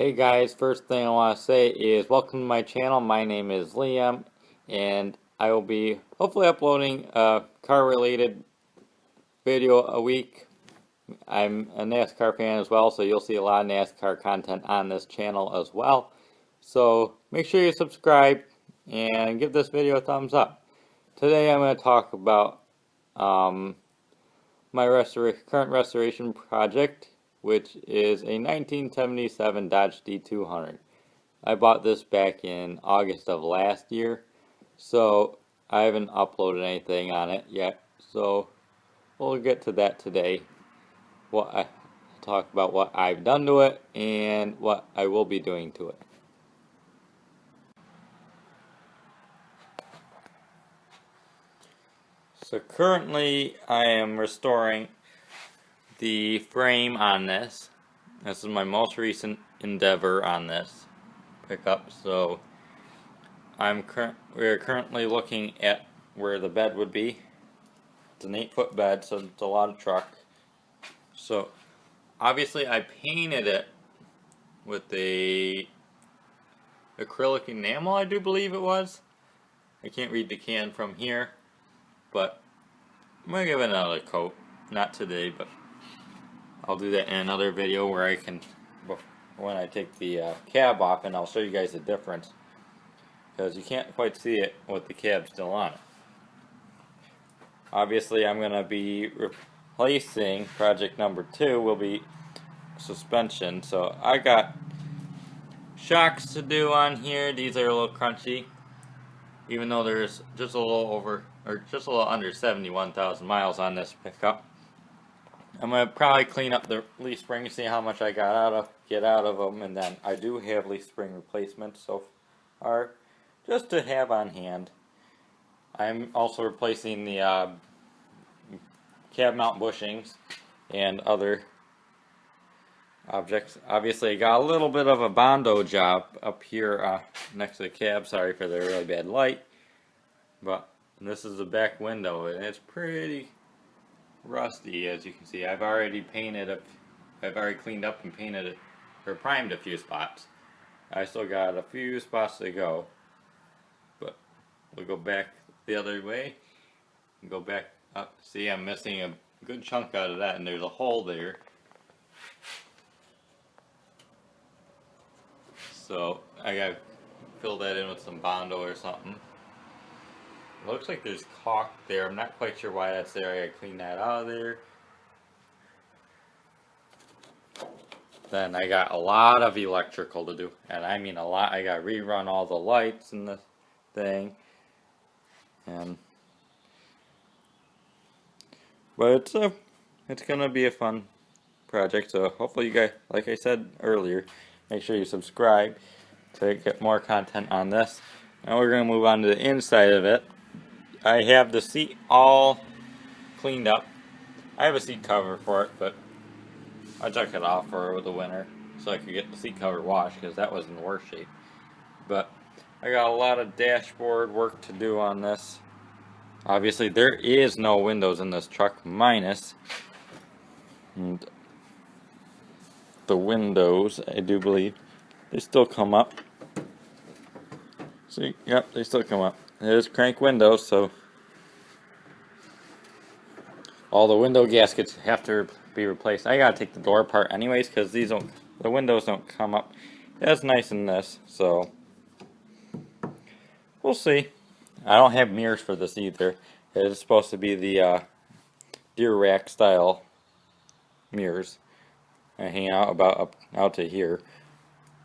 Hey guys, first thing I want to say is welcome to my channel. My name is Liam and I will be hopefully uploading a car related video a week. I'm a NASCAR fan as well, so you'll see a lot of NASCAR content on this channel as well. So make sure you subscribe and give this video a thumbs up. Today I'm going to talk about my current restoration project, which is a 1977 Dodge D200. I bought this back in August of last year, so I haven't uploaded anything on it yet, so we'll get to that today. Talk about what I've done to it and what I will be doing to it. So currently I am restoring the frame on this. This is my most recent endeavor on this pickup. So we're currently looking at where the bed would be. It's an 8-foot bed, so it's a lot of truck. So obviously I painted it with a acrylic enamel, I do believe it was. I can't read the can from here, but I'm gonna give it another coat. Not today, but I'll do that in another video where I can, when I take the cab off, and I'll show you guys the difference, because you can't quite see it with the cab still on it. Obviously I'm going to be replacing, project number 2 will be suspension. So I got shocks to do on here. These are a little crunchy, even though there's just a little under 71,000 miles on this pickup. I'm going to probably clean up the leaf springs, see how much I get out of them, and then I do have leaf spring replacements so far, just to have on hand. I'm also replacing the cab mount bushings and other objects. Obviously I got a little bit of a Bondo job up here next to the cab. Sorry for the really bad light, but this is the back window and it's pretty rusty, as you can see. I've already cleaned up and painted it, or primed a few spots. I still got a few spots to go, but we'll go back the other way and go back up. See, I'm missing a good chunk out of that, and there's a hole there. So I gotta fill that in with some Bondo or something. It looks like there's caulk there. I'm not quite sure why that's there. I gotta clean that out of there. Then I got a lot of electrical to do, and I mean a lot. I gotta rerun all the lights and the thing, but it's gonna be a fun project. So hopefully you guys, like I said earlier, make sure you subscribe to get more content on this. Now we're gonna move on to the inside of it. I have the seat all cleaned up. I have a seat cover for it, but I took it off for the winter so I could get the seat cover washed, because that was in worse shape. But I got a lot of dashboard work to do on this. Obviously there is no windows in this truck, minus and the windows, I do believe they still come up. See, yep, they still come up. There's crank windows, so all the window gaskets have to be replaced. I gotta take the door apart anyways, because the windows don't come up as nice in this, so we'll see. I don't have mirrors for this either. It's supposed to be the deer rack style mirrors. I hang out out to here.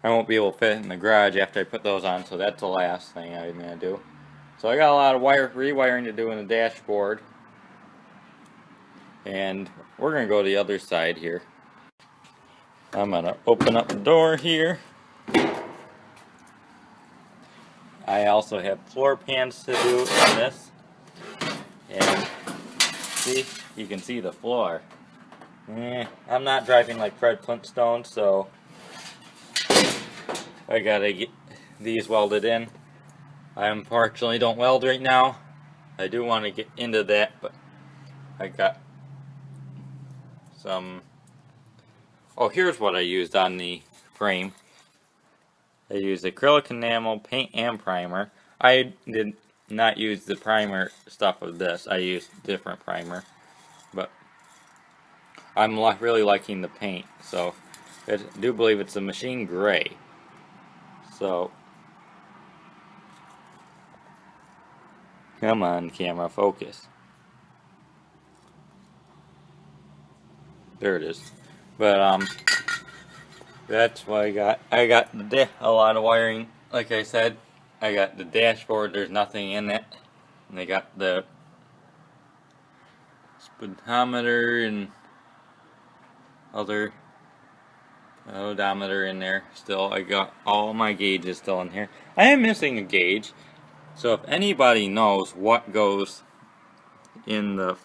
I won't be able to fit in the garage after I put those on, so that's the last thing I'm gonna do. So I got a lot of rewiring to do in the dashboard, and we're gonna go to the other side here. I'm gonna open up the door here. I also have floor pans to do on this, and see, you can see the floor. I'm not driving like Fred Flintstone, so I gotta get these welded in. I unfortunately don't weld right now. I do want to get into that, but I got some Oh, here's what I used on the frame. I used acrylic enamel, paint, and primer. I did not use the primer stuff of this. I used different primer. But I'm really liking the paint. So I do believe it's a machine gray. So come on, camera, focus. There it is. But that's what I got. I got a lot of wiring. Like I said, I got the dashboard. There's nothing in it. And I got the speedometer and other odometer in there still. I got all my gauges still in here. I am missing a gauge. So if anybody knows what goes in the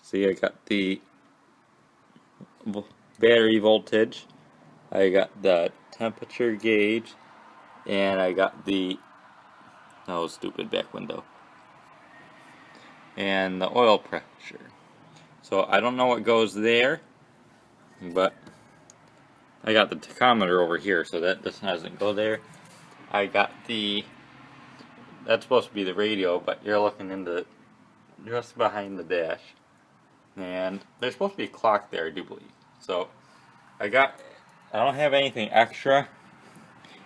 see, I got the battery voltage, I got the temperature gauge, and I got the stupid back window, and the oil pressure. So I don't know what goes there, but I got the tachometer over here, so that doesn't go there. I got that's supposed to be the radio, but you're looking into just behind the dash. And there's supposed to be a clock there, I do believe. So I don't have anything extra.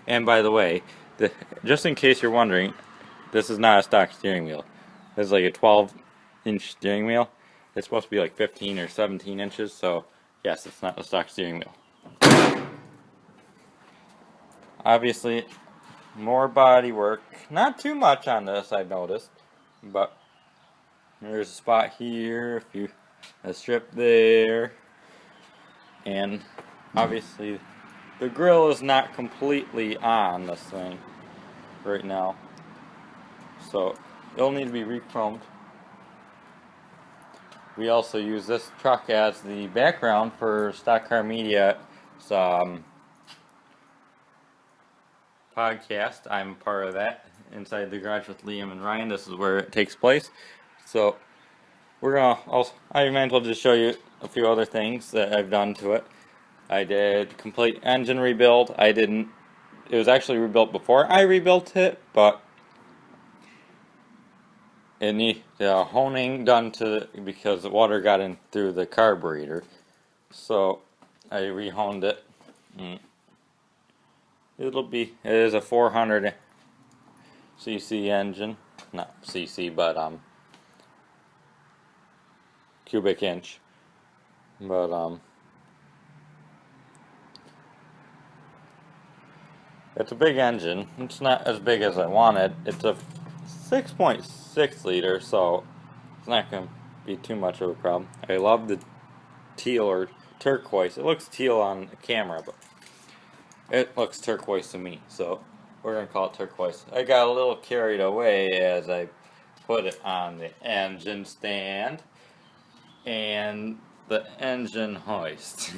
And by the way, just in case you're wondering, this is not a stock steering wheel. This is like a 12-inch steering wheel. It's supposed to be like 15 or 17 inches, so yes, it's not a stock steering wheel. Obviously, more body work. Not too much on this, I've noticed. But there's a spot here, a strip there. And obviously, the grill is not completely on this thing right now. So, it'll need to be re-chromed. We also use this truck as the background for Stock Car Media podcast. I'm a part of that. Inside the Garage with Liam and Ryan. This is where it takes place. So I might as well just show you a few other things that I've done to it. I did complete engine rebuild. It was actually rebuilt before I rebuilt it, but it needed honing done because the water got in through the carburetor. So I rehoned it. It is a 400 cc engine, not cc, but cubic inch. But it's a big engine. It's not as big as I wanted. It's a 6.6 liter, so it's not going to be too much of a problem. I love the teal or turquoise. It looks teal on the camera, but it looks turquoise to me, so we're going to call it turquoise. I got a little carried away as I put it on the engine stand and the engine hoist.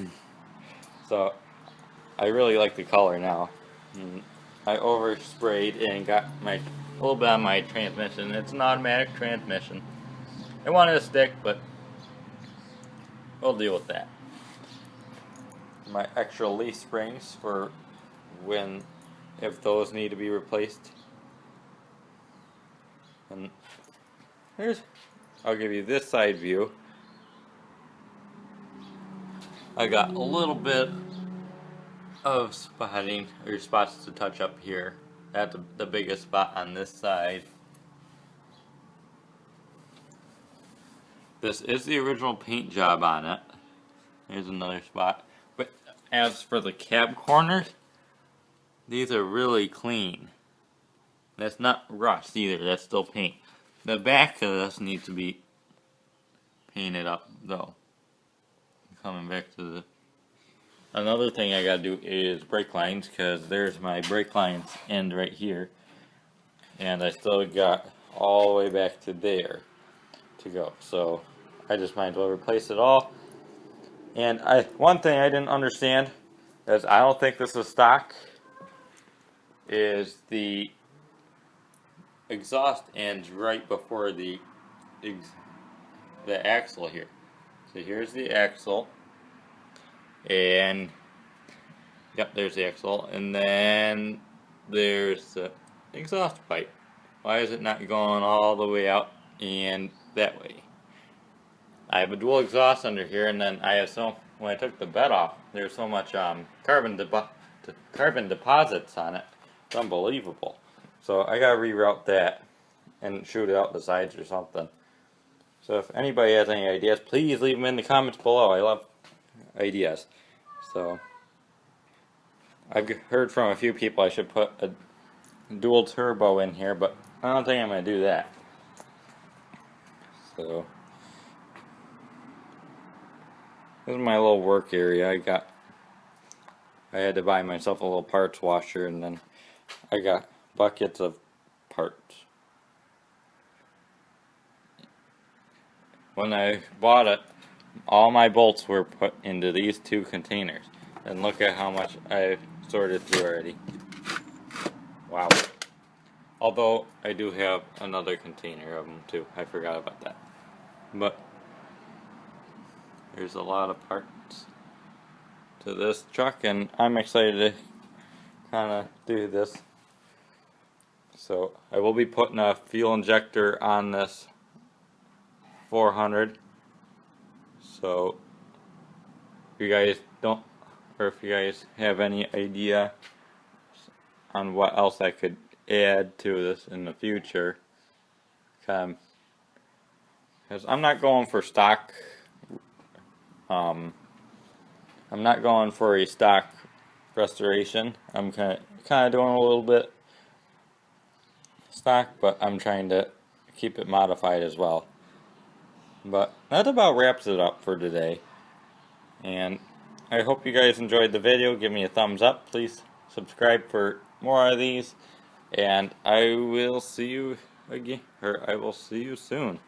So I really like the color now. I oversprayed and got a little bit on my transmission. It's an automatic transmission. I wanted to stick, but we'll deal with that. My extra leaf springs for if those need to be replaced. And I'll give you this side view. I got a little bit of spotting or spots to touch up here. That's the biggest spot on this side. This is the original paint job on it. Here's another spot. But as for the cab corners, these are really clean. That's not rust either, that's still paint. The back of this needs to be painted up though. Coming back to another thing I gotta do is brake lines, because there's my brake lines end right here. And I still got all the way back to there to go. So I just might as well replace it all. And one thing I didn't understand is I don't think this is stock, is the exhaust ends right before the axle here. So here's the axle, and Yep, there's the axle, and then there's the exhaust pipe. Why is it not going all the way out and that way? I have a dual exhaust under here, and then I have when I took the bed off, there's so much carbon deposits on it. It's unbelievable. So I gotta reroute that and shoot it out the sides or something. So if anybody has any ideas, please leave them in the comments below. I love ideas. So I've heard from a few people I should put a dual turbo in here, but I don't think I'm going to do that. So this is my little work area. I had to buy myself a little parts washer, and then I got buckets of parts. When I bought it, all my bolts were put into these two containers. And look at how much I've sorted through already. Wow. Although I do have another container of them too. I forgot about that. But there's a lot of parts to this truck, and I'm excited to kind of do this. So I will be putting a fuel injector on this 400. So if you guys don't, or if you guys have any idea on what else I could add to this in the future, because I'm not going for stock. I'm not going for a stock restoration. I'm kind of doing a little bit stock, but I'm trying to keep it modified as well. But that about wraps it up for today. And I hope you guys enjoyed the video. Give me a thumbs up. Please subscribe for more of these. And I will see you again, or I will see you soon.